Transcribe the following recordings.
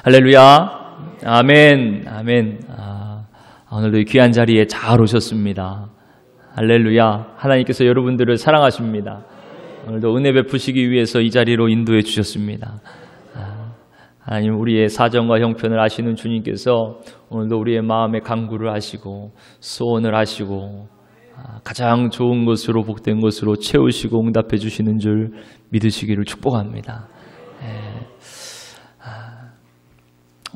할렐루야. 아멘. 아멘. 오늘도 이 귀한 자리에 잘 오셨습니다. 할렐루야. 하나님께서 여러분들을 사랑하십니다. 오늘도 은혜 베푸시기 위해서 이 자리로 인도해 주셨습니다. 하나님, 우리의 사정과 형편을 아시는 주님께서 오늘도 우리의 마음의 간구를 하시고 소원을 하시고 가장 좋은 것으로, 복된 것으로 채우시고 응답해 주시는 줄 믿으시기를 축복합니다.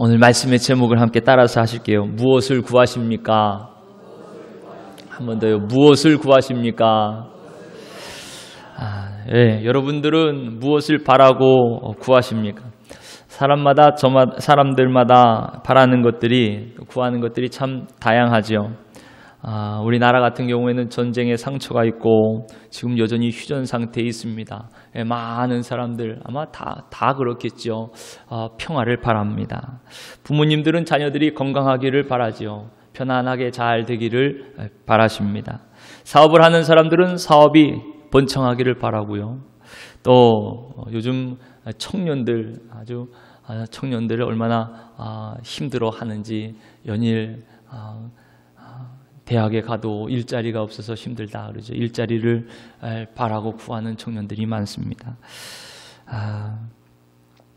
오늘 말씀의 제목을 함께 따라서 하실게요. 무엇을 구하십니까? 한 번 더요. 무엇을 구하십니까? 여러분들은 무엇을 바라고 구하십니까? 사람들마다 바라는 것들이, 구하는 것들이 참 다양하죠. 우리나라 같은 경우에는 전쟁의 상처가 있고 지금 여전히 휴전 상태에 있습니다. 많은 사람들 아마 다 그렇겠죠. 평화를 바랍니다. 부모님들은 자녀들이 건강하기를 바라지요. 편안하게 잘 되기를 바라십니다. 사업을 하는 사람들은 사업이 번창하기를 바라고요. 또 요즘 청년들을 얼마나 힘들어하는지, 연일 대학에 가도 일자리가 없어서 힘들다 그러죠. 일자리를 바라고 구하는 청년들이 많습니다.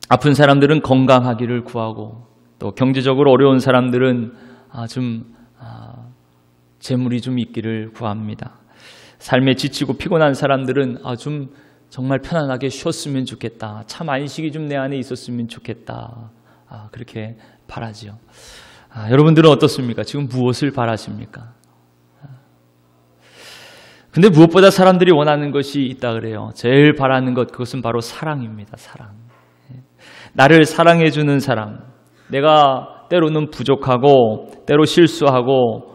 아픈 사람들은 건강하기를 구하고, 또 경제적으로 어려운 사람들은 재물이 좀 있기를 구합니다. 삶에 지치고 피곤한 사람들은 정말 편안하게 쉬었으면 좋겠다. 참 안식이 좀 내 안에 있었으면 좋겠다. 그렇게 바라지요. 여러분들은 어떻습니까? 지금 무엇을 바라십니까? 근데 무엇보다 사람들이 원하는 것이 있다 그래요. 제일 바라는 것, 그것은 바로 사랑입니다. 사랑. 나를 사랑해주는 사람. 내가 때로는 부족하고 때로 실수하고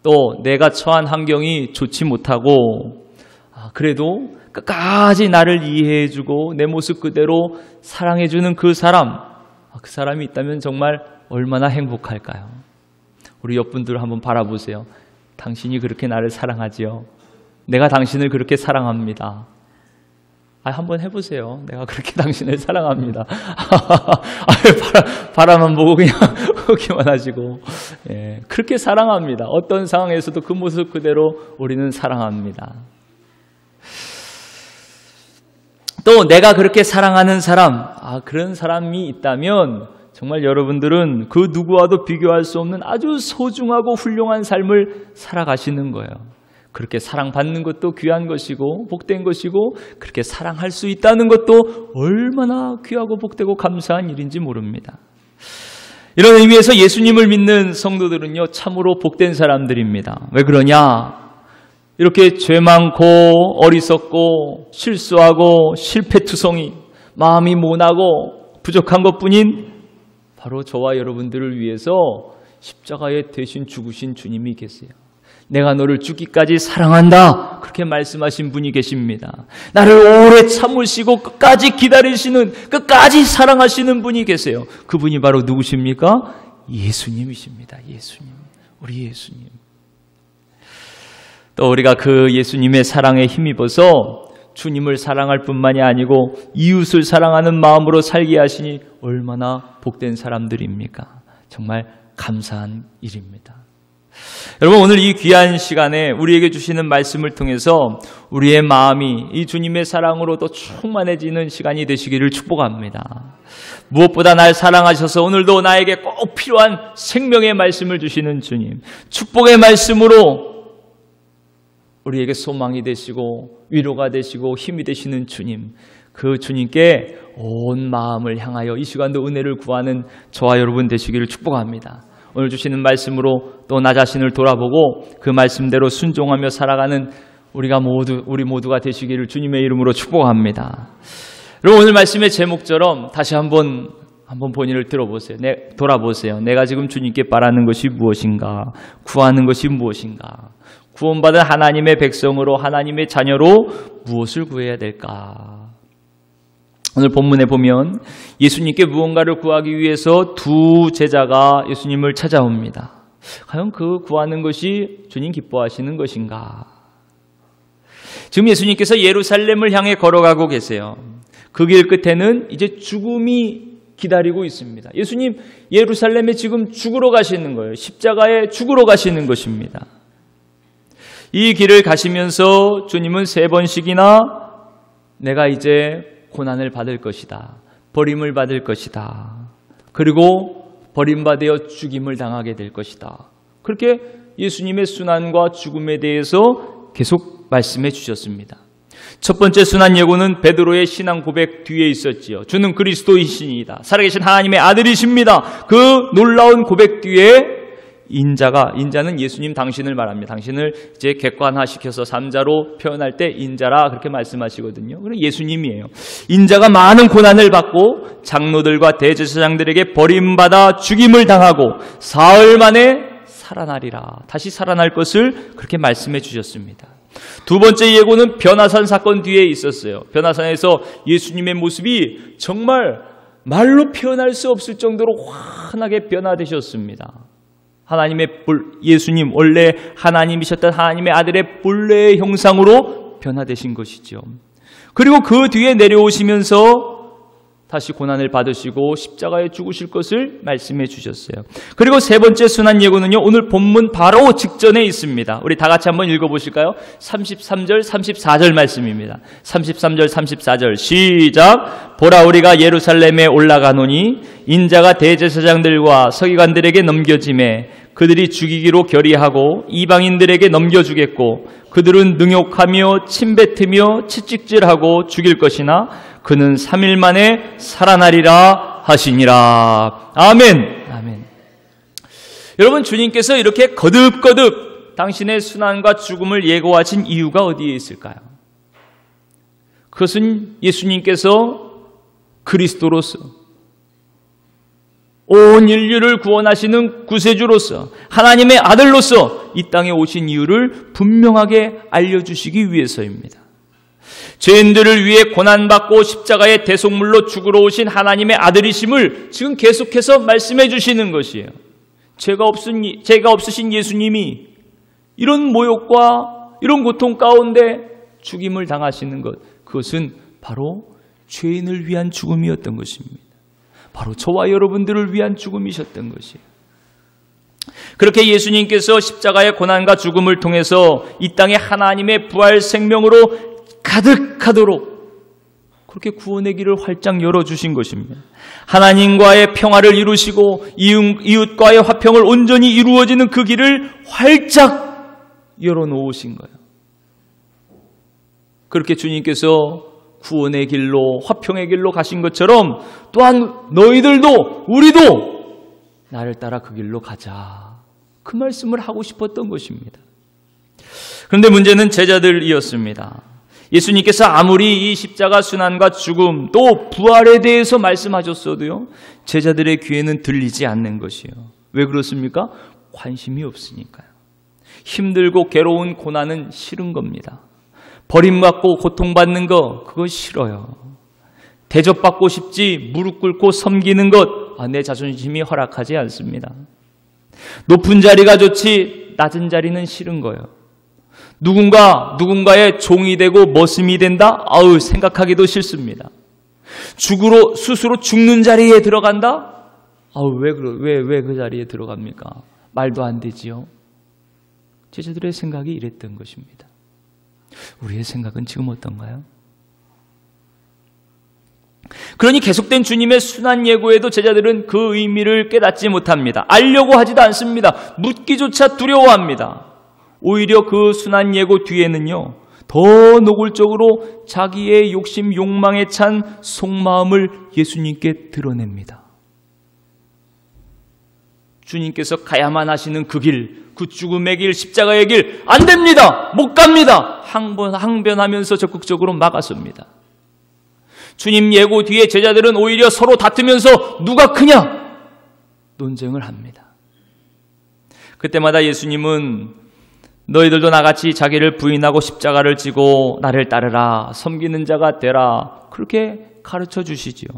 또 내가 처한 환경이 좋지 못하고 그래도 끝까지 나를 이해해주고 내 모습 그대로 사랑해주는 그 사람이 있다면 정말 얼마나 행복할까요? 우리 옆분들 한번 바라보세요. 당신이 그렇게 나를 사랑하지요? 내가 당신을 그렇게 사랑합니다. 한번 해보세요. 내가 그렇게 당신을 사랑합니다. 바라만 보고 그냥 오기만 하시고, 그렇게 사랑합니다. 어떤 상황에서도 그 모습 그대로 우리는 사랑합니다. 또 내가 그렇게 사랑하는 사람, 그런 사람이 있다면 정말 여러분들은 그 누구와도 비교할 수 없는 아주 소중하고 훌륭한 삶을 살아가시는 거예요. 그렇게 사랑받는 것도 귀한 것이고 복된 것이고, 그렇게 사랑할 수 있다는 것도 얼마나 귀하고 복되고 감사한 일인지 모릅니다. 이런 의미에서 예수님을 믿는 성도들은요, 참으로 복된 사람들입니다. 왜 그러냐? 이렇게 죄 많고 어리석고 실수하고 실패투성이, 마음이 모나고 부족한 것뿐인 바로 저와 여러분들을 위해서 십자가에 대신 죽으신 주님이 계세요. 내가 너를 죽기까지 사랑한다, 그렇게 말씀하신 분이 계십니다. 나를 오래 참으시고 끝까지 기다리시는, 끝까지 사랑하시는 분이 계세요. 그분이 바로 누구십니까? 예수님이십니다. 예수님, 우리 예수님. 또 우리가 그 예수님의 사랑에 힘입어서 주님을 사랑할 뿐만이 아니고 이웃을 사랑하는 마음으로 살게 하시니 얼마나 복된 사람들입니까? 정말 감사한 일입니다. 여러분, 오늘 이 귀한 시간에 우리에게 주시는 말씀을 통해서 우리의 마음이 이 주님의 사랑으로 더 충만해지는 시간이 되시기를 축복합니다. 무엇보다 날 사랑하셔서 오늘도 나에게 꼭 필요한 생명의 말씀을 주시는 주님, 축복의 말씀으로 우리에게 소망이 되시고 위로가 되시고 힘이 되시는 주님, 그 주님께 온 마음을 향하여 이 시간도 은혜를 구하는 저와 여러분 되시기를 축복합니다. 오늘 주시는 말씀으로 또 나 자신을 돌아보고 그 말씀대로 순종하며 살아가는 우리 모두가 되시기를 주님의 이름으로 축복합니다. 여러분, 오늘 말씀의 제목처럼 다시 한번 본인을 돌아보세요. 내가 지금 주님께 바라는 것이 무엇인가? 구하는 것이 무엇인가? 구원받은 하나님의 백성으로, 하나님의 자녀로 무엇을 구해야 될까? 오늘 본문에 보면 예수님께 무언가를 구하기 위해서 두 제자가 예수님을 찾아옵니다. 과연 그 구하는 것이 주님 기뻐하시는 것인가? 지금 예수님께서 예루살렘을 향해 걸어가고 계세요. 그 길 끝에는 이제 죽음이 기다리고 있습니다. 예수님 예루살렘에 지금 죽으러 가시는 거예요. 십자가에 죽으러 가시는 것입니다. 이 길을 가시면서 주님은 3번씩이나 내가 이제 고난을 받을 것이다. 버림을 받을 것이다. 그리고 버림받아 죽임을 당하게 될 것이다. 그렇게 예수님의 순환과 죽음에 대해서 계속 말씀해 주셨습니다. 첫 번째 순환 예고는 베드로의 신앙 고백 뒤에 있었지요. 주는 그리스도이시니이다. 살아계신 하나님의 아들이십니다. 그 놀라운 고백 뒤에 인자는 예수님 당신을 말합니다. 당신을 이제 객관화시켜서 3자로 표현할 때 인자라 그렇게 말씀하시거든요. 그래 예수님이에요. 인자가 많은 고난을 받고 장로들과 대제사장들에게 버림받아 죽임을 당하고 사흘 만에 살아나리라. 다시 살아날 것을 그렇게 말씀해 주셨습니다. 두 번째 예고는 변화산 사건 뒤에 있었어요. 변화산에서 예수님의 모습이 정말 말로 표현할 수 없을 정도로 환하게 변화되셨습니다. 예수님 원래 하나님이셨던 하나님의 아들의 본래의 형상으로 변화되신 것이죠. 그리고 그 뒤에 내려오시면서 다시 고난을 받으시고 십자가에 죽으실 것을 말씀해 주셨어요. 그리고 세 번째 순환 예고는요, 오늘 본문 바로 직전에 있습니다. 우리 다 같이 한번 읽어보실까요? 33절, 34절 말씀입니다. 33절, 34절 시작. 보라 우리가 예루살렘에 올라가노니 인자가 대제사장들과 서기관들에게 넘겨지매 그들이 죽이기로 결의하고 이방인들에게 넘겨주겠고 그들은 능욕하며 침뱉으며 채찍질하고 죽일 것이나 그는 3일 만에 살아나리라 하시니라. 아멘. 아멘. 여러분, 주님께서 이렇게 거듭거듭 당신의 순환과 죽음을 예고하신 이유가 어디에 있을까요? 그것은 예수님께서 그리스도로서 온 인류를 구원하시는 구세주로서 하나님의 아들로서 이 땅에 오신 이유를 분명하게 알려주시기 위해서입니다. 죄인들을 위해 고난받고 십자가의 대속물로 죽으러 오신 하나님의 아들이심을 지금 계속해서 말씀해 주시는 것이에요. 죄가 없으신 예수님이 이런 모욕과 이런 고통 가운데 죽임을 당하시는 것, 그것은 바로 죄인을 위한 죽음이었던 것입니다. 바로 저와 여러분들을 위한 죽음이셨던 것이에요. 그렇게 예수님께서 십자가의 고난과 죽음을 통해서 이 땅에 하나님의 부활 생명으로 가득하도록 그렇게 구원의 길을 활짝 열어주신 것입니다. 하나님과의 평화를 이루시고 이웃과의 화평을 온전히 이루어지는 그 길을 활짝 열어놓으신 거예요. 그렇게 주님께서 구원의 길로 화평의 길로 가신 것처럼 또한 너희들도 우리도 나를 따라 그 길로 가자. 그 말씀을 하고 싶었던 것입니다. 그런데 문제는 제자들이었습니다. 예수님께서 아무리 이 십자가 순환과 죽음 또 부활에 대해서 말씀하셨어도요, 제자들의 귀에는 들리지 않는 것이에요. 왜 그렇습니까? 관심이 없으니까요. 힘들고 괴로운 고난은 싫은 겁니다. 버림받고 고통받는 거, 그거 싫어요. 대접받고 싶지 무릎 꿇고 섬기는 것, 내 자존심이 허락하지 않습니다. 높은 자리가 좋지 낮은 자리는 싫은 거예요. 누군가의 종이 되고 머슴이 된다? 생각하기도 싫습니다. 스스로 죽는 자리에 들어간다? 왜 그 자리에 들어갑니까? 말도 안 되지요. 제자들의 생각이 이랬던 것입니다. 우리의 생각은 지금 어떤가요? 그러니 계속된 주님의 순환 예고에도 제자들은 그 의미를 깨닫지 못합니다. 알려고 하지도 않습니다. 묻기조차 두려워합니다. 오히려 그 순환 예고 뒤에는요, 더 노골적으로 자기의 욕심, 욕망에 찬 속마음을 예수님께 드러냅니다. 주님께서 가야만 하시는 그 길, 그 죽음의 길, 십자가의 길, 안 됩니다! 못 갑니다! 항변하면서 적극적으로 막았습니다. 주님 예고 뒤에 제자들은 오히려 서로 다투면서 누가 크냐? 논쟁을 합니다. 그때마다 예수님은 너희들도 나같이 자기를 부인하고 십자가를 지고 나를 따르라, 섬기는 자가 되라, 그렇게 가르쳐 주시지요.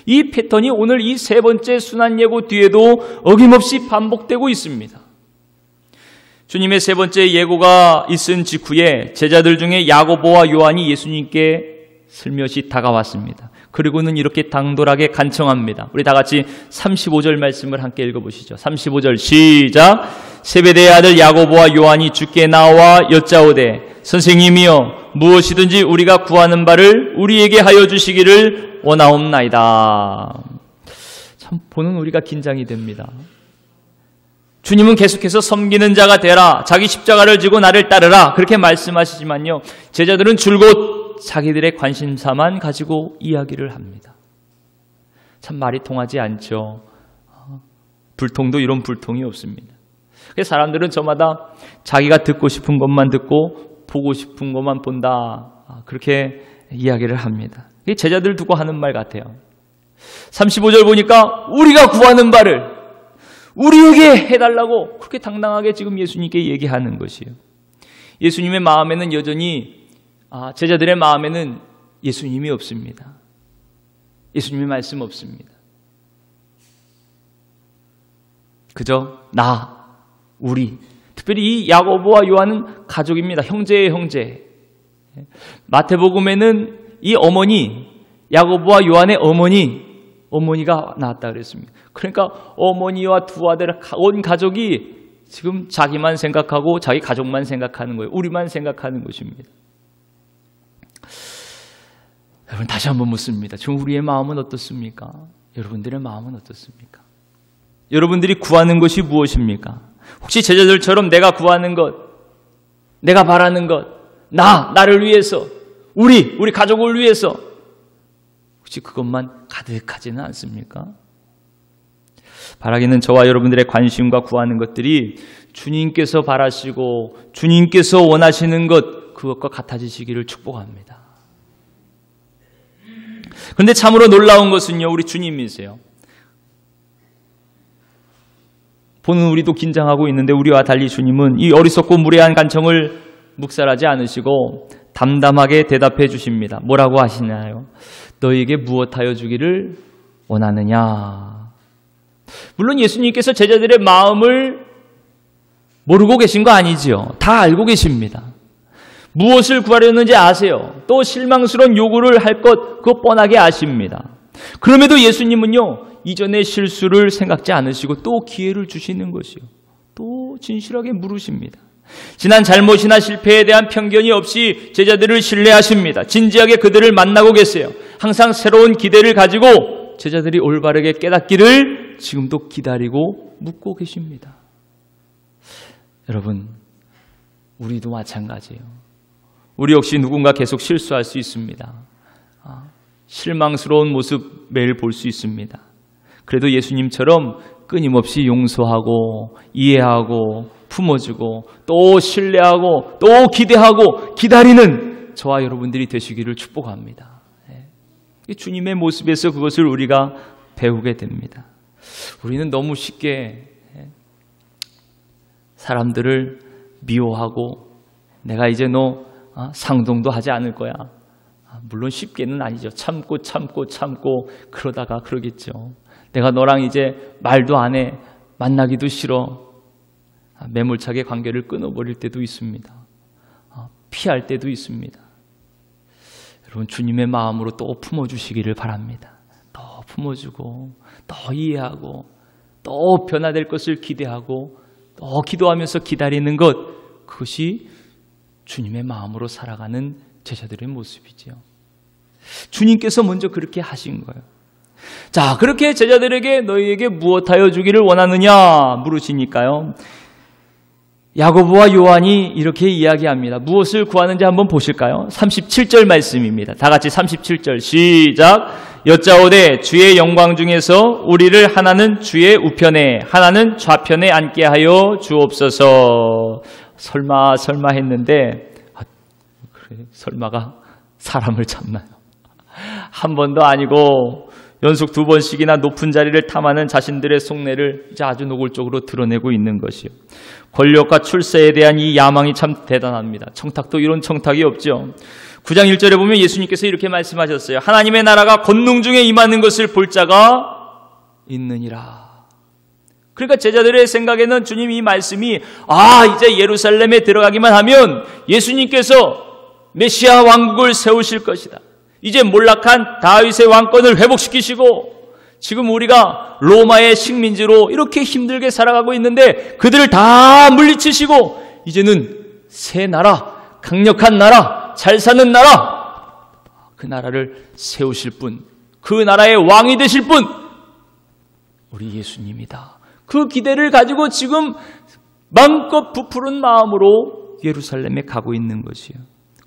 이 패턴이 오늘 이 세 번째 순환 예고 뒤에도 어김없이 반복되고 있습니다. 주님의 세 번째 예고가 있은 직후에 제자들 중에 야고보와 요한이 예수님께 슬며시 다가왔습니다. 그리고는 이렇게 당돌하게 간청합니다. 우리 다 같이 35절 말씀을 함께 읽어보시죠. 35절 시작. 세베대의 아들 야고보와 요한이 주께 나와 여짜오되 선생님이여 무엇이든지 우리가 구하는 바를 우리에게 하여 주시기를 원하옵나이다. 참 보는 우리가 긴장이 됩니다. 주님은 계속해서 섬기는 자가 되라, 자기 십자가를 지고 나를 따르라 그렇게 말씀하시지만요, 제자들은 줄곧 자기들의 관심사만 가지고 이야기를 합니다. 참 말이 통하지 않죠. 불통도 이런 불통이 없습니다. 그래서 사람들은 저마다 자기가 듣고 싶은 것만 듣고 보고 싶은 것만 본다 그렇게 이야기를 합니다. 제자들 두고 하는 말 같아요. 35절 보니까 우리가 구하는 바를 우리에게 해달라고 그렇게 당당하게 지금 예수님께 얘기하는 것이에요. 예수님의 마음에는 여전히 제자들의 마음에는 예수님이 없습니다. 예수님의 말씀 없습니다. 그저 나, 우리, 특별히 이 야고보와 요한은 가족입니다. 형제의 형제. 마태복음에는 이 어머니, 야고보와 요한의 어머니가 나왔다 그랬습니다. 그러니까 어머니와 두 아들, 온 가족이 지금 자기만 생각하고 자기 가족만 생각하는 거예요. 우리만 생각하는 것입니다. 여러분 다시 한번 묻습니다. 지금 우리의 마음은 어떻습니까? 여러분들의 마음은 어떻습니까? 여러분들이 구하는 것이 무엇입니까? 혹시 제자들처럼 내가 구하는 것, 내가 바라는 것, 나를 위해서, 우리 가족을 위해서 혹시 그것만 가득하지는 않습니까? 바라기는 저와 여러분들의 관심과 구하는 것들이 주님께서 바라시고 주님께서 원하시는 것, 그것과 같아지시기를 축복합니다. 그런데 참으로 놀라운 것은요, 우리 주님이세요. 보는 우리도 긴장하고 있는데 우리와 달리 주님은 이 어리석고 무례한 간청을 묵살하지 않으시고 담담하게 대답해 주십니다. 뭐라고 하시나요? 너에게 무엇하여 주기를 원하느냐? 물론 예수님께서 제자들의 마음을 모르고 계신 거 아니지요. 다 알고 계십니다. 무엇을 구하려는지 아세요. 또 실망스러운 요구를 할 것 그거 뻔하게 아십니다. 그럼에도 예수님은요, 이전의 실수를 생각지 않으시고 또 기회를 주시는 것이요. 또 진실하게 물으십니다. 지난 잘못이나 실패에 대한 편견이 없이 제자들을 신뢰하십니다. 진지하게 그들을 만나고 계세요. 항상 새로운 기대를 가지고 제자들이 올바르게 깨닫기를 지금도 기다리고 묻고 계십니다. 여러분, 우리도 마찬가지예요. 우리 역시 누군가 계속 실수할 수 있습니다. 실망스러운 모습 매일 볼 수 있습니다. 그래도 예수님처럼 끊임없이 용서하고 이해하고 품어주고 또 신뢰하고 또 기대하고 기다리는 저와 여러분들이 되시기를 축복합니다. 주님의 모습에서 그것을 우리가 배우게 됩니다. 우리는 너무 쉽게 사람들을 미워하고 내가 이제 너 상동도 하지 않을 거야. 물론 쉽게는 아니죠. 참고 그러다가 그러겠죠. 내가 너랑 이제 말도 안 해. 만나기도 싫어. 매몰차게 관계를 끊어버릴 때도 있습니다. 피할 때도 있습니다. 여러분, 주님의 마음으로 또 품어주시기를 바랍니다. 더 품어주고 더 이해하고 또 변화될 것을 기대하고 또 기도하면서 기다리는 것, 그것이 주님의 마음으로 살아가는 제자들의 모습이죠. 주님께서 먼저 그렇게 하신 거예요. 자, 그렇게 제자들에게 너희에게 무엇하여 주기를 원하느냐 물으시니까요, 야고보와 요한이 이렇게 이야기합니다. 무엇을 구하는지 한번 보실까요? 37절 말씀입니다. 다 같이 37절 시작. 여짜오되 주의 영광 중에서 우리를 하나는 주의 우편에 하나는 좌편에 앉게 하여 주옵소서. 설마 했는데 그래, 설마가 사람을 잡나요? 한 번도 아니고 연속 2번씩이나 높은 자리를 탐하는 자신들의 속내를 이제 아주 노골적으로 드러내고 있는 것이요. 권력과 출세에 대한 이 야망이 참 대단합니다. 청탁도 이런 청탁이 없죠. 9장 1절에 보면 예수님께서 이렇게 말씀하셨어요. 하나님의 나라가 권능 중에 임하는 것을 볼 자가 있느니라. 그러니까 제자들의 생각에는 주님 이 말씀이 이제 예루살렘에 들어가기만 하면 예수님께서 메시아 왕국을 세우실 것이다. 이제 몰락한 다윗의 왕권을 회복시키시고 지금 우리가 로마의 식민지로 이렇게 힘들게 살아가고 있는데 그들을 다 물리치시고 이제는 새 나라, 강력한 나라, 잘 사는 나라, 그 나라를 세우실 분, 그 나라의 왕이 되실 분, 우리 예수님이다. 그 기대를 가지고 지금 마음껏 부푸른 마음으로 예루살렘에 가고 있는 것이요.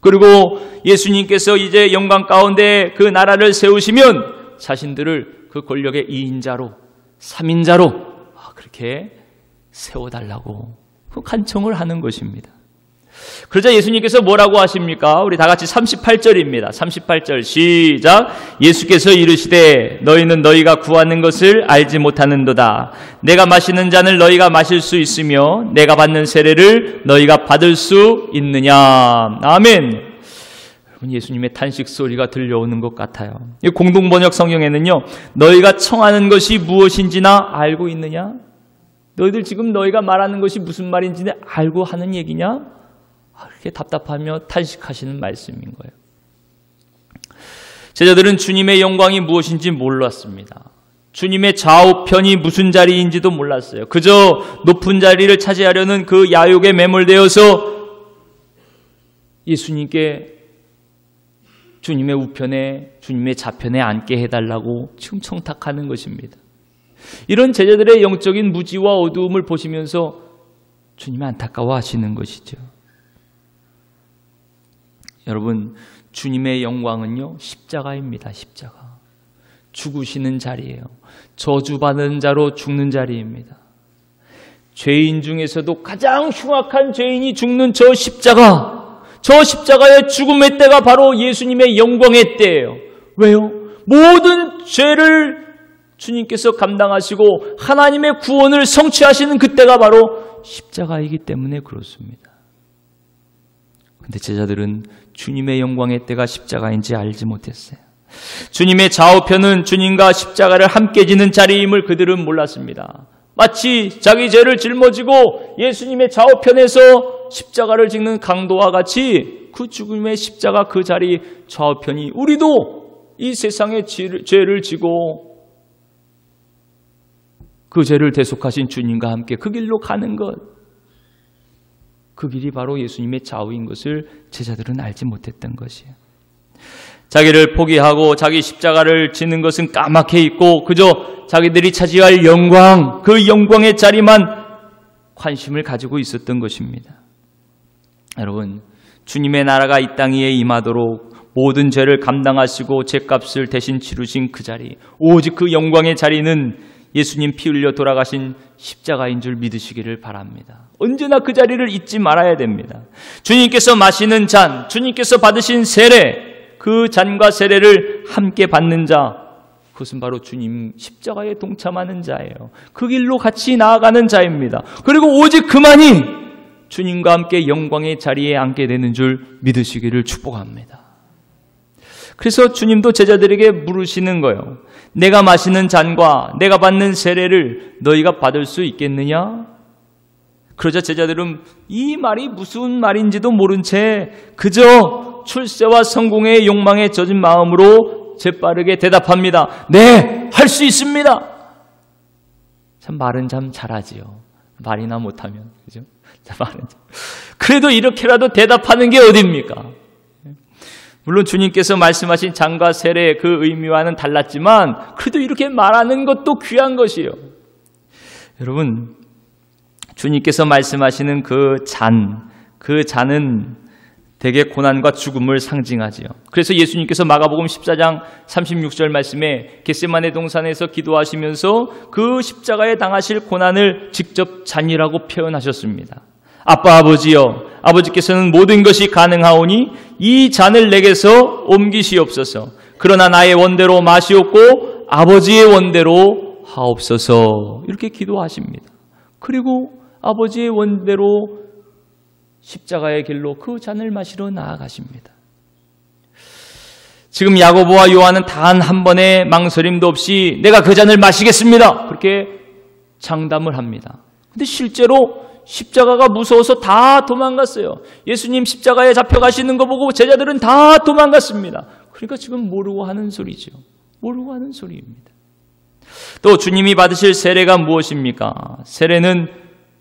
그리고 예수님께서 이제 영광 가운데 그 나라를 세우시면 자신들을 그 권력의 2인자로 3인자로 그렇게 세워달라고 그 간청을 하는 것입니다. 그러자 예수님께서 뭐라고 하십니까? 우리 다 같이 38절입니다. 38절 시작. 예수께서 이르시되 너희는 너희가 구하는 것을 알지 못하는도다. 내가 마시는 잔을 너희가 마실 수 있으며 내가 받는 세례를 너희가 받을 수 있느냐. 아멘. 여러분, 예수님의 탄식 소리가 들려오는 것 같아요. 공동번역 성경에는요, 너희가 청하는 것이 무엇인지나 알고 있느냐? 너희들 지금 너희가 말하는 것이 무슨 말인지 알고 하는 얘기냐? 그렇게 답답하며 탄식하시는 말씀인 거예요. 제자들은 주님의 영광이 무엇인지 몰랐습니다. 주님의 좌우편이 무슨 자리인지도 몰랐어요. 그저 높은 자리를 차지하려는 그 야욕에 매몰되어서 예수님께 주님의 우편에, 주님의 좌편에 앉게 해달라고 지금 청탁하는 것입니다. 이런 제자들의 영적인 무지와 어두움을 보시면서 주님이 안타까워하시는 것이죠. 여러분, 주님의 영광은요, 십자가입니다. 십자가. 죽으시는 자리예요. 저주받는 자로 죽는 자리입니다. 죄인 중에서도 가장 흉악한 죄인이 죽는 저 십자가의 죽음의 때가 바로 예수님의 영광의 때예요. 왜요? 모든 죄를 주님께서 감당하시고 하나님의 구원을 성취하시는 그때가 바로 십자가이기 때문에 그렇습니다. 그런데 제자들은 주님의 영광의 때가 십자가인지 알지 못했어요. 주님의 좌우편은 주님과 십자가를 함께 지는 자리임을 그들은 몰랐습니다. 마치 자기 죄를 짊어지고 예수님의 좌우편에서 십자가를 짓는 강도와 같이 그 죽음의 십자가 그 자리 좌우편이 우리도 이 세상의 죄를 지고 그 죄를 대속하신 주님과 함께 그 길로 가는 것, 그 길이 바로 예수님의 좌우인 것을 제자들은 알지 못했던 것이에요. 자기를 포기하고 자기 십자가를 지는 것은 까맣게 있고 그저 자기들이 차지할 영광, 그 영광의 자리만 관심을 가지고 있었던 것입니다. 여러분, 주님의 나라가 이 땅 위에 임하도록 모든 죄를 감당하시고 죄값을 대신 치르신 그 자리, 오직 그 영광의 자리는 예수님 피 흘려 돌아가신 십자가인 줄 믿으시기를 바랍니다. 언제나 그 자리를 잊지 말아야 됩니다. 주님께서 마시는 잔, 주님께서 받으신 세례, 그 잔과 세례를 함께 받는 자, 그것은 바로 주님 십자가에 동참하는 자예요. 그 길로 같이 나아가는 자입니다. 그리고 오직 그만이 주님과 함께 영광의 자리에 앉게 되는 줄 믿으시기를 축복합니다. 그래서 주님도 제자들에게 물으시는 거예요. 내가 마시는 잔과 내가 받는 세례를 너희가 받을 수 있겠느냐? 그러자 제자들은 이 말이 무슨 말인지도 모른 채 그저 출세와 성공의 욕망에 젖은 마음으로 재빠르게 대답합니다. 네, 할 수 있습니다. 참 말은 참 잘하지요. 말이나 못하면, 그죠? 그래도 이렇게라도 대답하는 게 어딥니까? 물론 주님께서 말씀하신 잔과 세례의 그 의미와는 달랐지만 그래도 이렇게 말하는 것도 귀한 것이에요. 여러분, 주님께서 말씀하시는 그 잔은 대개 고난과 죽음을 상징하지요. 그래서 예수님께서 마가복음 14장 36절 말씀에 겟세마네 동산에서 기도하시면서 그 십자가에 당하실 고난을 직접 잔이라고 표현하셨습니다. 아빠 아버지여, 아버지께서는 모든 것이 가능하오니 이 잔을 내게서 옮기시옵소서. 그러나 나의 원대로 마시옵고 아버지의 원대로 하옵소서. 이렇게 기도하십니다. 그리고 아버지의 원대로 십자가의 길로 그 잔을 마시러 나아가십니다. 지금 야고보와 요한은 단 한 번의 망설임도 없이 내가 그 잔을 마시겠습니다. 그렇게 장담을 합니다. 근데 실제로 십자가가 무서워서 다 도망갔어요. 예수님 십자가에 잡혀가시는 거 보고 제자들은 다 도망갔습니다. 그러니까 지금 모르고 하는 소리죠. 모르고 하는 소리입니다. 또 주님이 받으실 세례가 무엇입니까? 세례는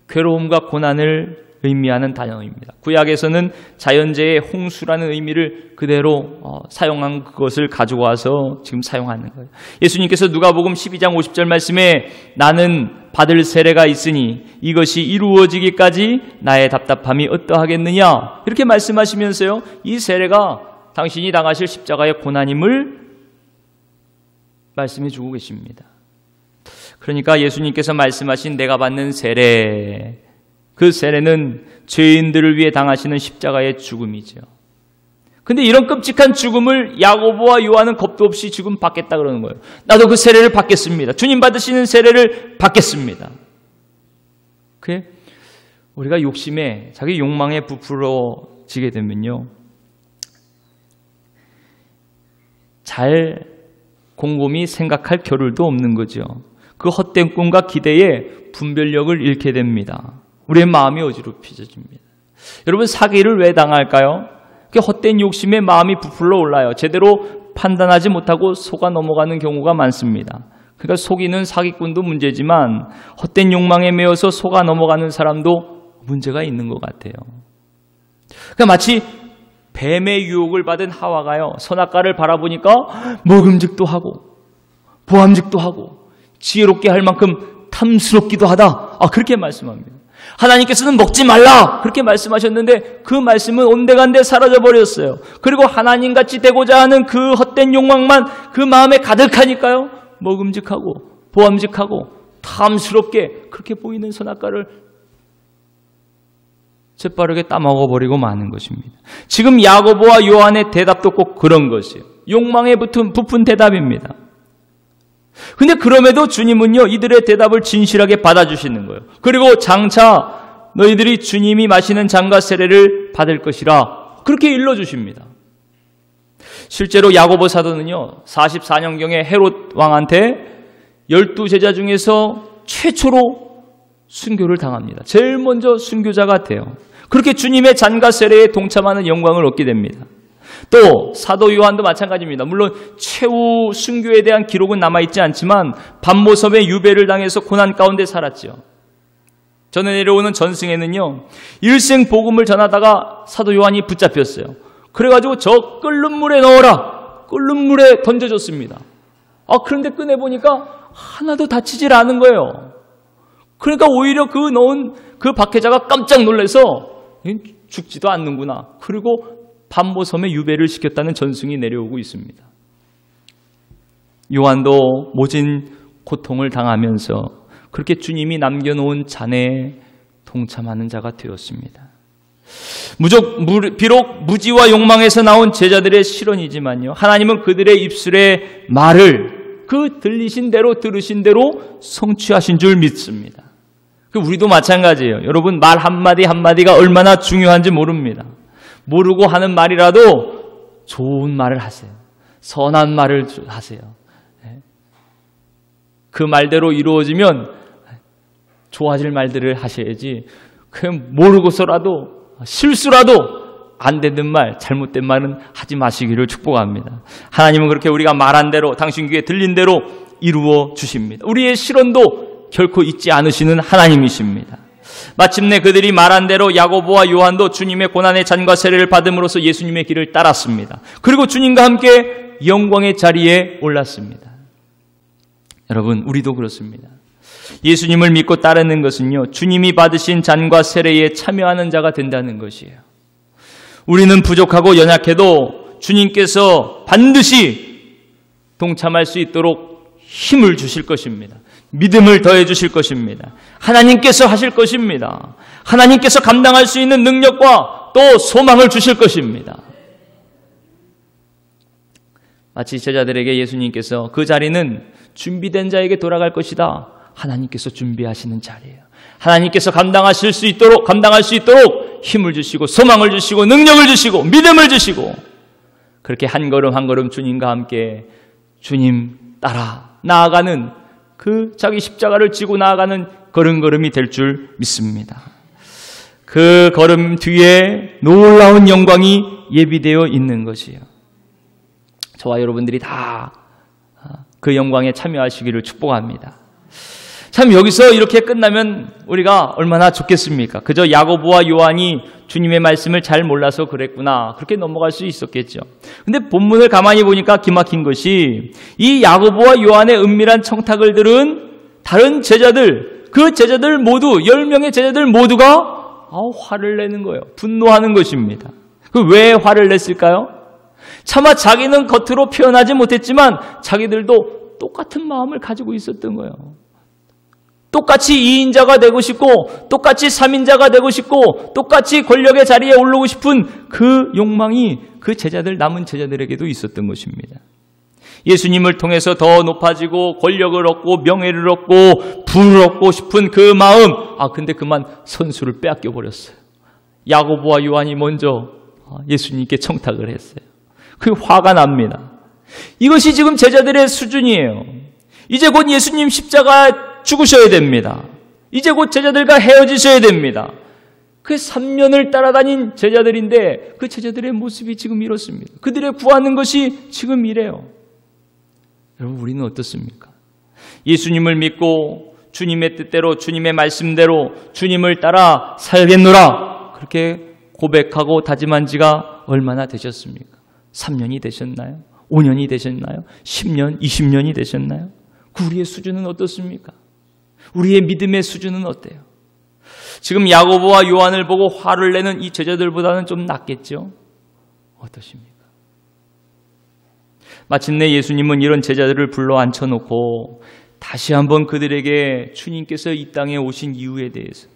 괴로움과 고난을 의미하는 단어입니다. 구약에서는 자연재해 홍수라는 의미를 그대로 사용한 그것을 가지고 와서 지금 사용하는 거예요. 예수님께서 누가복음 12장 50절 말씀에 나는 받을 세례가 있으니 이것이 이루어지기까지 나의 답답함이 어떠하겠느냐 이렇게 말씀하시면서요, 이 세례가 당신이 당하실 십자가의 고난임을 말씀해 주고 계십니다. 그러니까 예수님께서 말씀하신 내가 받는 세례, 그 세례는 죄인들을 위해 당하시는 십자가의 죽음이죠. 근데 이런 끔찍한 죽음을 야고보와 요한은 겁도 없이 지금 받겠다 그러는 거예요. 나도 그 세례를 받겠습니다. 주님 받으시는 세례를 받겠습니다. 그래? 우리가 욕심에, 자기 욕망에 부풀어지게 되면요, 잘 곰곰이 생각할 겨를도 없는 거죠. 그 헛된 꿈과 기대에 분별력을 잃게 됩니다. 우리의 마음이 어지럽혀집니다. 여러분, 사기를 왜 당할까요? 그 헛된 욕심에 마음이 부풀러 올라요. 제대로 판단하지 못하고 속아 넘어가는 경우가 많습니다. 그러니까 속이는 사기꾼도 문제지만 헛된 욕망에 매여서 속아 넘어가는 사람도 문제가 있는 것 같아요. 그러니까 마치 뱀의 유혹을 받은 하와가요, 선악과를 바라보니까 먹음직도 하고 보암직도 하고 지혜롭게 할 만큼 탐스럽기도 하다. 그렇게 말씀합니다. 하나님께서는 먹지 말라 그렇게 말씀하셨는데 그 말씀은 온데간데 사라져버렸어요. 그리고 하나님같이 되고자 하는 그 헛된 욕망만 그 마음에 가득하니까요, 먹음직하고 보암직하고 탐스럽게 그렇게 보이는 선악과를 재빠르게 따먹어버리고 마는 것입니다. 지금 야고보와 요한의 대답도 꼭 그런 것이에요. 욕망에 부푼 대답입니다. 근데 그럼에도 주님은요, 이들의 대답을 진실하게 받아주시는 거예요. 그리고 장차 너희들이 주님이 마시는 잔과 세례를 받을 것이라 그렇게 일러주십니다. 실제로 야고보 사도는요, 44년경에 헤롯 왕한테 12제자 중에서 최초로 순교를 당합니다. 제일 먼저 순교자가 돼요. 그렇게 주님의 잔과 세례에 동참하는 영광을 얻게 됩니다. 또 사도 요한도 마찬가지입니다. 물론 최후 순교에 대한 기록은 남아있지 않지만 반모섬에 유배를 당해서 고난 가운데 살았죠. 전에 내려오는 전승에는요, 일생 복음을 전하다가 사도 요한이 붙잡혔어요. 그래가지고 저 끓는 물에 넣어라, 끓는 물에 던져줬습니다. 그런데 꺼내보니까 하나도 다치질 않은 거예요. 그러니까 오히려 그 넣은 그 박해자가 깜짝 놀라서 죽지도 않는구나. 그리고 반모섬에 유배를 시켰다는 전승이 내려오고 있습니다. 요한도 모진 고통을 당하면서 그렇게 주님이 남겨놓은 잔에 동참하는 자가 되었습니다. 비록 무지와 욕망에서 나온 제자들의 실언이지만요, 하나님은 그들의 입술의 말을 그 들리신 대로 들으신 대로 성취하신 줄 믿습니다. 우리도 마찬가지예요. 여러분, 말 한마디 한마디가 얼마나 중요한지 모릅니다. 모르고 하는 말이라도 좋은 말을 하세요. 선한 말을 하세요. 그 말대로 이루어지면 좋아질 말들을 하셔야지, 그냥 모르고서라도 실수라도 안 되는 말, 잘못된 말은 하지 마시기를 축복합니다. 하나님은 그렇게 우리가 말한 대로, 당신 귀에 들린 대로 이루어 주십니다. 우리의 실언도 결코 잊지 않으시는 하나님이십니다. 마침내 그들이 말한 대로 야고보와 요한도 주님의 고난의 잔과 세례를 받음으로써 예수님의 길을 따랐습니다. 그리고 주님과 함께 영광의 자리에 올랐습니다. 여러분, 우리도 그렇습니다. 예수님을 믿고 따르는 것은요, 주님이 받으신 잔과 세례에 참여하는 자가 된다는 것이에요. 우리는 부족하고 연약해도 주님께서 반드시 동참할 수 있도록 힘을 주실 것입니다. 믿음을 더해 주실 것입니다. 하나님께서 하실 것입니다. 하나님께서 감당할 수 있는 능력과 또 소망을 주실 것입니다. 마치 제자들에게 예수님께서 그 자리는 준비된 자에게 돌아갈 것이다, 하나님께서 준비하시는 자리예요. 하나님께서 감당할 수 있도록 힘을 주시고 소망을 주시고 능력을 주시고 믿음을 주시고, 그렇게 한 걸음 한 걸음 주님과 함께 주님 따라 나아가는 그 자기 십자가를 지고 나아가는 걸음걸음이 될 줄 믿습니다. 그 걸음 뒤에 놀라운 영광이 예비되어 있는 것이에요. 저와 여러분들이 다 그 영광에 참여하시기를 축복합니다. 참 여기서 이렇게 끝나면 우리가 얼마나 좋겠습니까? 그저 야고보와 요한이 주님의 말씀을 잘 몰라서 그랬구나, 그렇게 넘어갈 수 있었겠죠. 근데 본문을 가만히 보니까 기막힌 것이 이 야고보와 요한의 은밀한 청탁을 들은 다른 제자들, 그 제자들 모두 10명의 제자들 모두가 화를 내는 거예요. 분노하는 것입니다. 그 왜 화를 냈을까요? 차마 자기는 겉으로 표현하지 못했지만 자기들도 똑같은 마음을 가지고 있었던 거예요. 똑같이 2인자가 되고 싶고 똑같이 3인자가 되고 싶고 똑같이 권력의 자리에 오르고 싶은 그 욕망이 그 제자들, 남은 제자들에게도 있었던 것입니다. 예수님을 통해서 더 높아지고 권력을 얻고 명예를 얻고 부를 얻고 싶은 그 마음, 근데 그만 선수를 빼앗겨 버렸어요. 야고보와 요한이 먼저 예수님께 청탁을 했어요. 그 화가 납니다. 이것이 지금 제자들의 수준이에요. 이제 곧 예수님 십자가 죽으셔야 됩니다. 이제 곧 제자들과 헤어지셔야 됩니다. 그 3년을 따라다닌 제자들인데 그 제자들의 모습이 지금 이렇습니다. 그들의 구하는 것이 지금 이래요. 여러분, 우리는 어떻습니까? 예수님을 믿고 주님의 뜻대로, 주님의 말씀대로 주님을 따라 살겠노라, 그렇게 고백하고 다짐한 지가 얼마나 되셨습니까? 3년이 되셨나요? 5년이 되셨나요? 10년, 20년이 되셨나요? 우리의 수준은 어떻습니까? 우리의 믿음의 수준은 어때요? 지금 야고보와 요한을 보고 화를 내는 이 제자들보다는 좀 낫겠죠? 어떠십니까? 마침내 예수님은 이런 제자들을 불러 앉혀놓고 다시 한번 그들에게 주님께서 이 땅에 오신 이유에 대해서,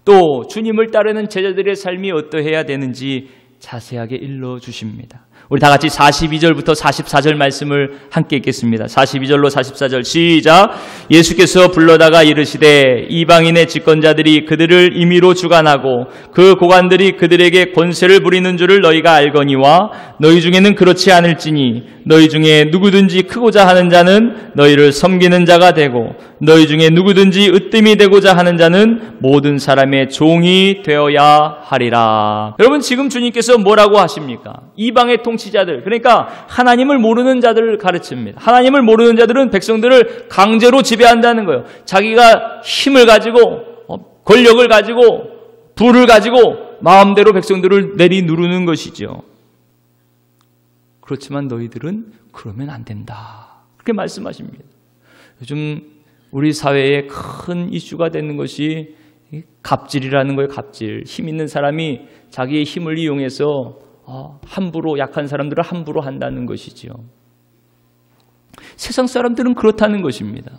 또 주님을 따르는 제자들의 삶이 어떠해야 되는지 자세하게 일러주십니다. 우리 다 같이 42절부터 44절 말씀을 함께 읽겠습니다. 42절로 44절 시작. 예수께서 불러다가 이르시되 이방인의 집권자들이 그들을 임의로 주관하고 그 고관들이 그들에게 권세를 부리는 줄을 너희가 알거니와 너희 중에는 그렇지 않을지니 너희 중에 누구든지 크고자 하는 자는 너희를 섬기는 자가 되고 너희 중에 누구든지 으뜸이 되고자 하는 자는 모든 사람의 종이 되어야 하리라. 여러분, 지금 주님께서 뭐라고 하십니까? 이방의 통치자들, 그러니까 하나님을 모르는 자들을 가르칩니다. 하나님을 모르는 자들은 백성들을 강제로 지배한다는 거예요. 자기가 힘을 가지고 권력을 가지고 부를 가지고 마음대로 백성들을 내리누르는 것이죠. 그렇지만 너희들은 그러면 안 된다, 그렇게 말씀하십니다. 요즘 우리 사회에 큰 이슈가 되는 것이 갑질이라는 거예요. 갑질. 힘 있는 사람이 자기의 힘을 이용해서 함부로 약한 사람들을 함부로 한다는 것이죠. 세상 사람들은 그렇다는 것입니다.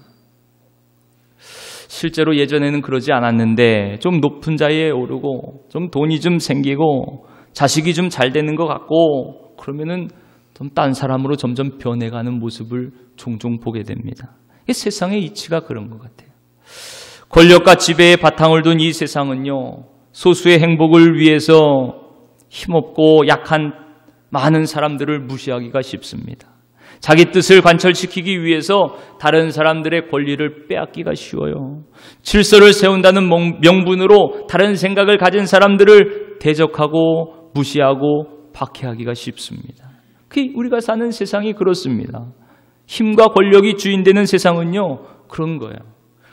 실제로 예전에는 그러지 않았는데 좀 높은 자리에 오르고 좀 돈이 좀 생기고 자식이 좀 잘 되는 것 같고 그러면은 좀 딴 사람으로 점점 변해가는 모습을 종종 보게 됩니다. 세상의 이치가 그런 것 같아요. 권력과 지배의 바탕을 둔 이 세상은요, 소수의 행복을 위해서 힘없고 약한 많은 사람들을 무시하기가 쉽습니다. 자기 뜻을 관철시키기 위해서 다른 사람들의 권리를 빼앗기가 쉬워요. 질서를 세운다는 명분으로 다른 생각을 가진 사람들을 대적하고 무시하고 박해하기가 쉽습니다. 우리가 사는 세상이 그렇습니다. 힘과 권력이 주인되는 세상은요, 그런 거예요.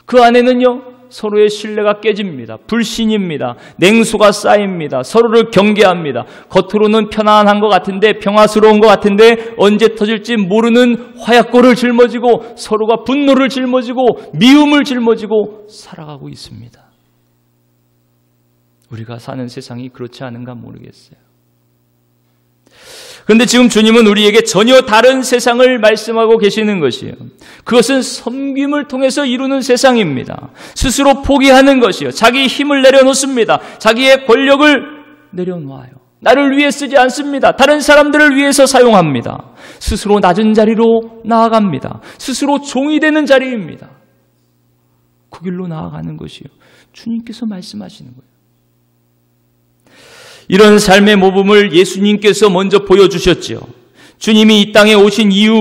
그 안에는요, 서로의 신뢰가 깨집니다. 불신입니다. 냉소가 쌓입니다. 서로를 경계합니다. 겉으로는 편안한 것 같은데, 평화스러운 것 같은데 언제 터질지 모르는 화약고를 짊어지고 서로가 분노를 짊어지고 미움을 짊어지고 살아가고 있습니다. 우리가 사는 세상이 그렇지 않은가 모르겠어요. 그런데 지금 주님은 우리에게 전혀 다른 세상을 말씀하고 계시는 것이에요. 그것은 섬김을 통해서 이루는 세상입니다. 스스로 포기하는 것이요, 자기 힘을 내려놓습니다. 자기의 권력을 내려놓아요. 나를 위해 쓰지 않습니다. 다른 사람들을 위해서 사용합니다. 스스로 낮은 자리로 나아갑니다. 스스로 종이 되는 자리입니다. 그 길로 나아가는 것이요, 주님께서 말씀하시는 거예요. 이런 삶의 모범을 예수님께서 먼저 보여주셨지요. 주님이 이 땅에 오신 이유,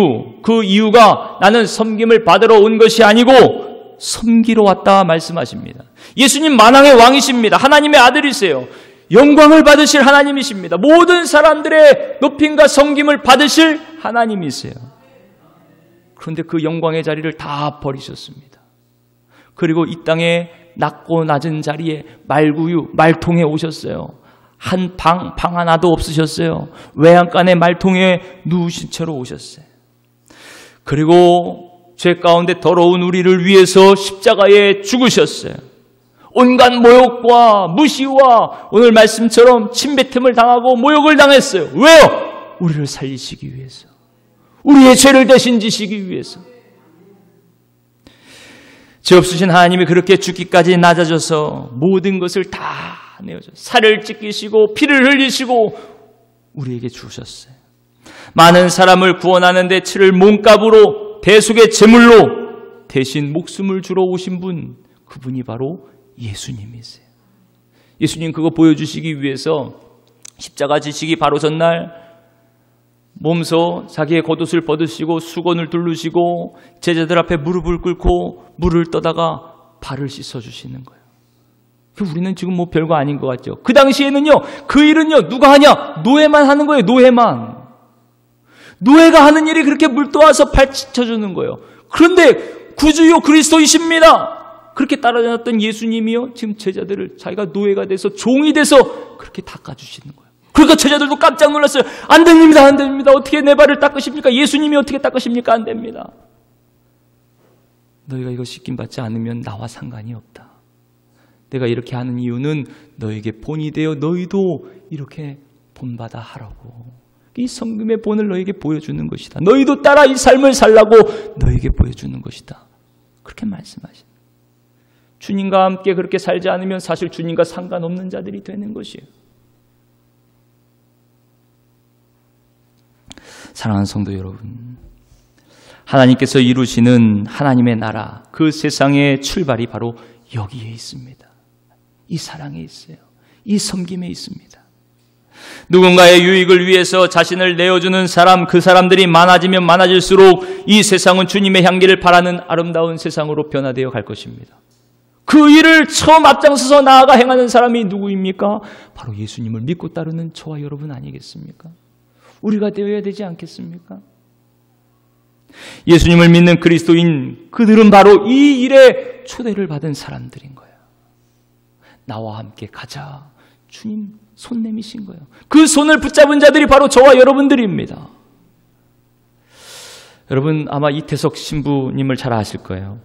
그 이유가 나는 섬김을 받으러 온 것이 아니고 섬기러 왔다 말씀하십니다. 예수님 만왕의 왕이십니다. 하나님의 아들이세요. 영광을 받으실 하나님이십니다. 모든 사람들의 높임과 섬김을 받으실 하나님이세요. 그런데 그 영광의 자리를 다 버리셨습니다. 그리고 이 땅에 낮고 낮은 자리에 말구유, 말통에 오셨어요. 한 방 하나도 없으셨어요. 외양간에 말통에 누우신 채로 오셨어요. 그리고 죄 가운데 더러운 우리를 위해서 십자가에 죽으셨어요. 온갖 모욕과 무시와 오늘 말씀처럼 침뱉음을 당하고 모욕을 당했어요. 왜요? 우리를 살리시기 위해서. 우리의 죄를 대신 지시기 위해서. 죄 없으신 하나님이 그렇게 죽기까지 낮아져서 모든 것을 다 내어줘 살을 찢기시고 피를 흘리시고 우리에게 주셨어요. 많은 사람을 구원하는 데 치를 몸값으로 대속의 제물로 대신 목숨을 주러 오신 분, 그분이 바로 예수님이세요. 예수님 그거 보여주시기 위해서 십자가 지시기 바로 전날 몸소 자기의 겉옷을 벗으시고 수건을 두르시고 제자들 앞에 무릎을 꿇고 물을 떠다가 발을 씻어주시는 거예요. 우리는 지금 뭐 별거 아닌 것 같죠. 그 당시에는요, 그 일은요, 누가 하냐? 노예만 하는 거예요, 노예만. 노예가 하는 일이 그렇게 물 떠와서 발 씻어주는 거예요. 그런데 구주요 그리스도이십니다. 그렇게 따라다녔던 예수님이요, 지금 제자들을 자기가 노예가 돼서 종이 돼서 그렇게 닦아주시는 거예요. 그러니까 제자들도 깜짝 놀랐어요. 안 됩니다, 안 됩니다. 어떻게 내 발을 닦으십니까? 예수님이 어떻게 닦으십니까? 안 됩니다. 너희가 이거 씻김 받지 않으면 나와 상관이 없다. 내가 이렇게 하는 이유는 너에게 본이 되어 너희도 이렇게 본받아 하라고. 이 성금의 본을 너에게 보여주는 것이다. 너희도 따라 이 삶을 살라고 너에게 보여주는 것이다. 그렇게 말씀하십니다. 주님과 함께 그렇게 살지 않으면 사실 주님과 상관없는 자들이 되는 것이에요. 사랑하는 성도 여러분, 하나님께서 이루시는 하나님의 나라, 그 세상의 출발이 바로 여기에 있습니다. 이 사랑에 있어요. 이 섬김에 있습니다. 누군가의 유익을 위해서 자신을 내어주는 사람, 그 사람들이 많아지면 많아질수록 이 세상은 주님의 향기를 바라는 아름다운 세상으로 변화되어 갈 것입니다. 그 일을 처음 앞장서서 나아가 행하는 사람이 누구입니까? 바로 예수님을 믿고 따르는 저와 여러분 아니겠습니까? 우리가 되어야 되지 않겠습니까? 예수님을 믿는 그리스도인, 그들은 바로 이 일에 초대를 받은 사람들인 거예요. 나와 함께 가자. 주님 손 내미신 거예요. 그 손을 붙잡은 자들이 바로 저와 여러분들입니다. 여러분 아마 이태석 신부님을 잘 아실 거예요.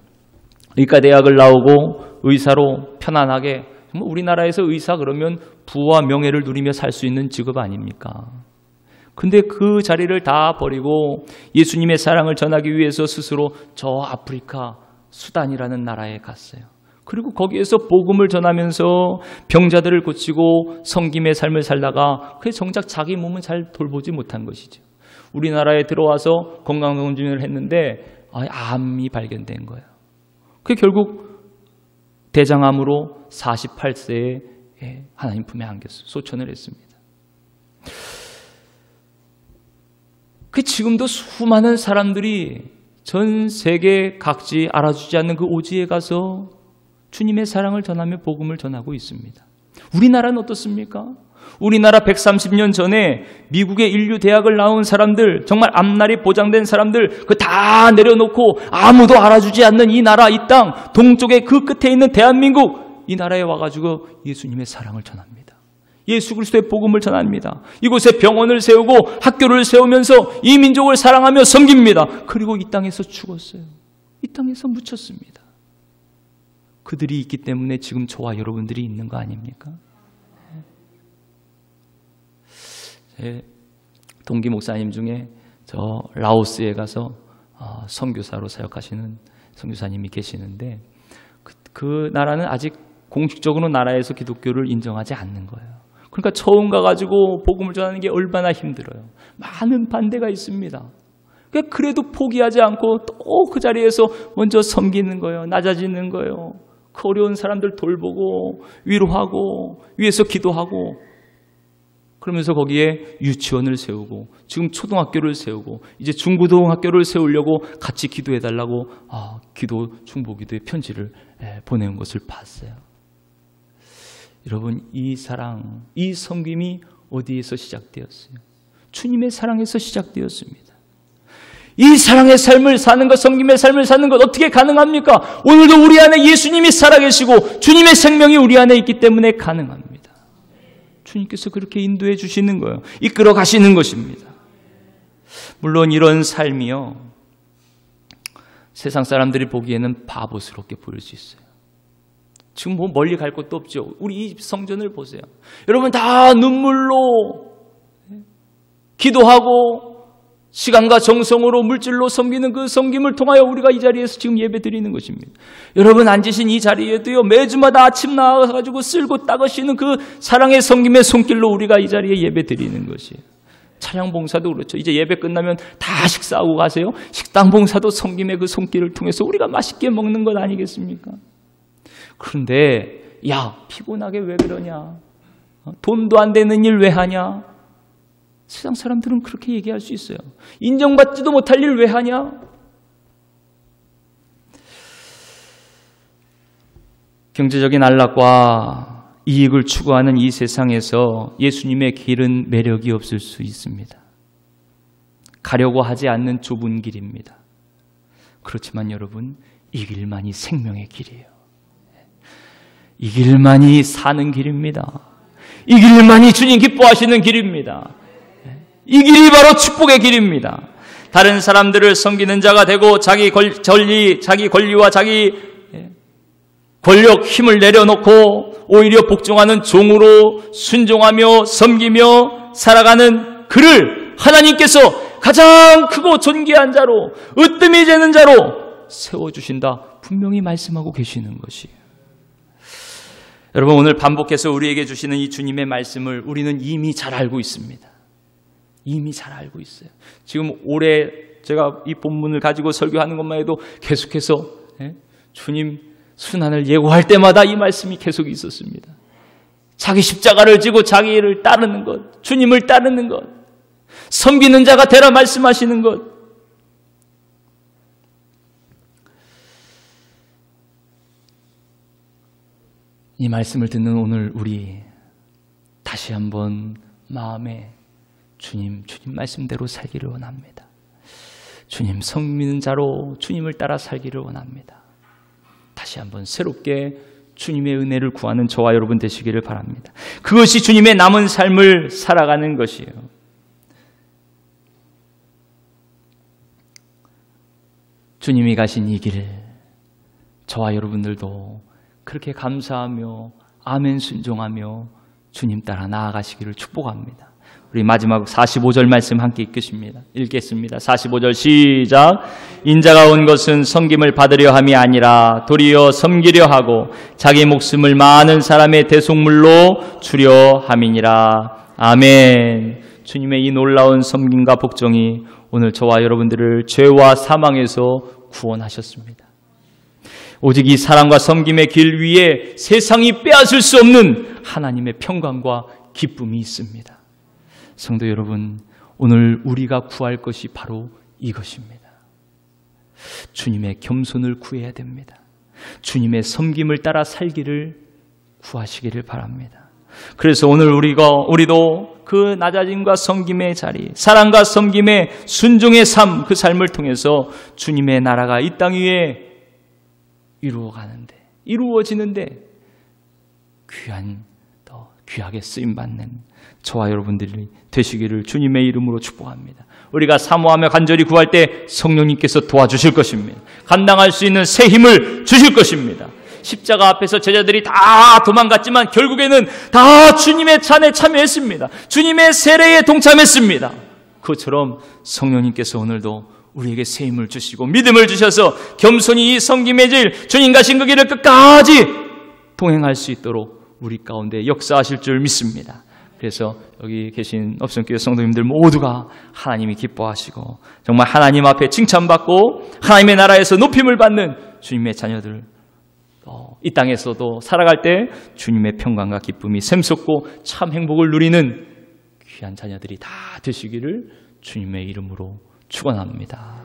의과대학을 나오고 의사로 편안하게, 정말 우리나라에서 의사 그러면 부와 명예를 누리며 살 수 있는 직업 아닙니까? 근데 그 자리를 다 버리고 예수님의 사랑을 전하기 위해서 스스로 저 아프리카 수단이라는 나라에 갔어요. 그리고 거기에서 복음을 전하면서 병자들을 고치고 섬김의 삶을 살다가 그게 정작 자기 몸은 잘 돌보지 못한 것이죠. 우리나라에 들어와서 건강검진을 했는데 암이 발견된 거예요. 그게 결국 대장암으로 48세에 하나님 품에 안겼어요. 소천을 했습니다. 그 지금도 수많은 사람들이 전 세계 각지 알아주지 않는 그 오지에 가서 주님의 사랑을 전하며 복음을 전하고 있습니다. 우리나라는 어떻습니까? 우리나라 130년 전에 미국의 인류 대학을 나온 사람들, 정말 앞날이 보장된 사람들, 그 다 내려놓고 아무도 알아주지 않는 이 나라, 이 땅, 동쪽의 그 끝에 있는 대한민국, 이 나라에 와가지고 예수님의 사랑을 전합니다. 예수 그리스도의 복음을 전합니다. 이곳에 병원을 세우고 학교를 세우면서 이 민족을 사랑하며 섬깁니다. 그리고 이 땅에서 죽었어요. 이 땅에서 묻혔습니다. 그들이 있기 때문에 지금 저와 여러분들이 있는 거 아닙니까? 제 동기 목사님 중에 저 라오스에 가서 선교사로 사역하시는 선교사님이 계시는데 그 나라는 아직 공식적으로 나라에서 기독교를 인정하지 않는 거예요. 그러니까 처음 가가지고 복음을 전하는 게 얼마나 힘들어요. 많은 반대가 있습니다. 그래도 포기하지 않고 또 그 자리에서 먼저 섬기는 거예요. 낮아지는 거예요. 그 어려운 사람들 돌보고 위로하고 위에서 기도하고 그러면서 거기에 유치원을 세우고 지금 초등학교를 세우고 이제 중고등학교를 세우려고 같이 기도해달라고 기도 중보기도의 편지를 보내는 것을 봤어요. 여러분 이 사랑, 이 섬김이 어디에서 시작되었어요? 주님의 사랑에서 시작되었습니다. 이 사랑의 삶을 사는 것, 섬김의 삶을 사는 것 어떻게 가능합니까? 오늘도 우리 안에 예수님이 살아계시고 주님의 생명이 우리 안에 있기 때문에 가능합니다. 주님께서 그렇게 인도해 주시는 거예요. 이끌어 가시는 것입니다. 물론 이런 삶이요, 세상 사람들이 보기에는 바보스럽게 보일 수 있어요. 지금 뭐 멀리 갈 것도 없죠. 우리 이 성전을 보세요. 여러분 다 눈물로 기도하고 시간과 정성으로 물질로 섬기는 그 섬김을 통하여 우리가 이 자리에서 지금 예배 드리는 것입니다. 여러분 앉으신 이 자리에도요, 매주마다 아침 나와가지고 쓸고 닦으시는 그 사랑의 섬김의 손길로 우리가 이 자리에 예배 드리는 것이에요. 차량 봉사도 그렇죠. 이제 예배 끝나면 다 식사하고 가세요. 식당 봉사도 섬김의 그 손길을 통해서 우리가 맛있게 먹는 것 아니겠습니까? 그런데 야, 피곤하게 왜 그러냐? 돈도 안 되는 일 왜 하냐? 세상 사람들은 그렇게 얘기할 수 있어요. 인정받지도 못할 일 왜 하냐? 경제적인 안락과 이익을 추구하는 이 세상에서 예수님의 길은 매력이 없을 수 있습니다. 가려고 하지 않는 좁은 길입니다. 그렇지만 여러분, 이 길만이 생명의 길이에요. 이 길만이 사는 길입니다. 이 길만이 주님 기뻐하시는 길입니다. 이 길이 바로 축복의 길입니다. 다른 사람들을 섬기는 자가 되고 자기 권리와 자기 권력, 힘을 내려놓고 오히려 복종하는 종으로 순종하며 섬기며 살아가는 그를 하나님께서 가장 크고 존귀한 자로, 으뜸이 되는 자로 세워주신다, 분명히 말씀하고 계시는 것이에요. 여러분, 오늘 반복해서 우리에게 주시는 이 주님의 말씀을 우리는 이미 잘 알고 있습니다. 이미 잘 알고 있어요. 지금 올해 제가 이 본문을 가지고 설교하는 것만 해도 계속해서 주님 순환을 예고할 때마다 이 말씀이 계속 있었습니다. 자기 십자가를 지고 자기를 따르는 것, 주님을 따르는 것, 섬기는 자가 되라 말씀하시는 것. 이 말씀을 듣는 오늘 우리 다시 한번 마음에 주님 말씀대로 살기를 원합니다. 주님 섬기는 자로 주님을 따라 살기를 원합니다. 다시 한번 새롭게 주님의 은혜를 구하는 저와 여러분 되시기를 바랍니다. 그것이 주님의 남은 삶을 살아가는 것이에요. 주님이 가신 이 길, 저와 여러분들도 그렇게 감사하며 아멘 순종하며 주님 따라 나아가시기를 축복합니다. 우리 마지막 45절 말씀 함께 읽겠습니다. 45절 시작. 인자가 온 것은 섬김을 받으려 함이 아니라 도리어 섬기려 하고 자기 목숨을 많은 사람의 대속물로 주려 함이니라. 아멘. 주님의 이 놀라운 섬김과 복종이 오늘 저와 여러분들을 죄와 사망에서 구원하셨습니다. 오직 이 사랑과 섬김의 길 위에 세상이 빼앗을 수 없는 하나님의 평강과 기쁨이 있습니다. 성도 여러분, 오늘 우리가 구할 것이 바로 이것입니다. 주님의 겸손을 구해야 됩니다. 주님의 섬김을 따라 살기를 구하시기를 바랍니다. 그래서 오늘 우리도 그 낮아짐과 섬김의 자리, 사랑과 섬김의 순종의 삶, 그 삶을 통해서 주님의 나라가 이 땅 위에 이루어지는데 더 귀하게 쓰임받는 저와 여러분들이 되시기를 주님의 이름으로 축복합니다. 우리가 사모하며 간절히 구할 때 성령님께서 도와주실 것입니다. 감당할 수 있는 새 힘을 주실 것입니다. 십자가 앞에서 제자들이 다 도망갔지만 결국에는 다 주님의 찬에 참여했습니다. 주님의 세례에 동참했습니다. 그것처럼 성령님께서 오늘도 우리에게 새 힘을 주시고 믿음을 주셔서 겸손히 이 섬김의 질, 주님 가신 그 길을 끝까지 동행할 수 있도록 우리 가운데 역사하실 줄 믿습니다. 그래서 여기 계신 업성교회 성도님들 모두가 하나님이 기뻐하시고 정말 하나님 앞에 칭찬받고 하나님의 나라에서 높임을 받는 주님의 자녀들, 이 땅에서도 살아갈 때 주님의 평강과 기쁨이 샘솟고 참 행복을 누리는 귀한 자녀들이 다 되시기를 주님의 이름으로 축원합니다.